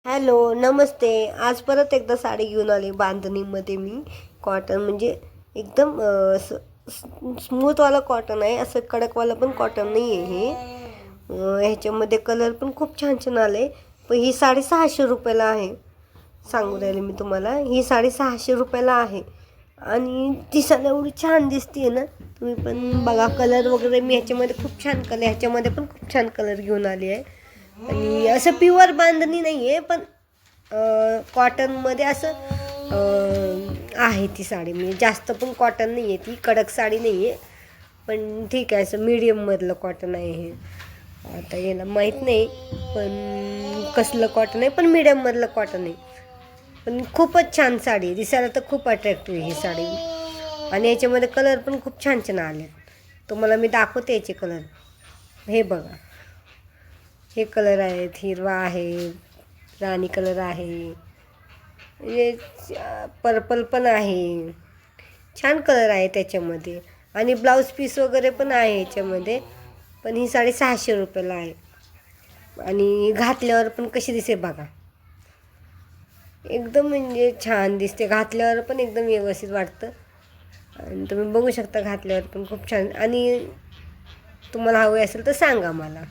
Hello, नमस्ते. आज परत एकदा साडी घेऊन आली बांधणीमध्ये मी. कॉटन म्हणजे एकदम स्मूथवाला कॉटन आहे, असं कडकवाला पण कॉटन नाही आहे हे. ह्याच्यामध्ये कलर पण खूप छान छान आले. पण ही साडी 600 रुपयाला आहे. सांगू राहिले मी तुम्हाला, ही साडी 600 रुपयाला आहे. आणि दिसायला एवढी छान दिसते ना, तुम्ही पण बघा. कलर वगैरे मी ह्याच्यामध्ये खूप छान कलर, ह्याच्यामध्ये पण खूप छान कलर घेऊन आली आहे. आणि असं प्युअर बांधणी नाही आहे, पण कॉटनमध्ये असं आहे ती साडी. म्हणजे जास्त पण कॉटन नाही आहे, ती कडक साडी नाही आहे, पण ठीक आहे, असं मीडियममधलं कॉटन आहे हे. आता याला माहीत नाही पण कसलं कॉटन आहे, पण मीडियममधलं कॉटन आहे. पण खूपच छान साडी आहे, दिसायला तर खूप अट्रॅक्टिव्ह ही साडी. आणि याच्यामध्ये कलर पण खूप छान छान आले. तुम्हाला मी दाखवते याचे कलर. हे बघा, हे कलर आहेत, हिरवा आहे, राणी कलर आहे, म्हणजे पर्पल पण आहे. छान कलर आहे त्याच्यामध्ये. आणि ब्लाऊज पीस वगैरे पण आहे ह्याच्यामध्ये. पण ही साडी 600 रुपयाला आहे. आणि घातल्यावर पण कशी दिसते बघा, एकदम म्हणजे छान दिसते. घातल्यावर पण एकदम व्यवस्थित वाटतं. आणि तुम्ही बघू शकता, घातल्यावर पण खूप छान. आणि तुम्हाला हवे असेल तर सांगा मला.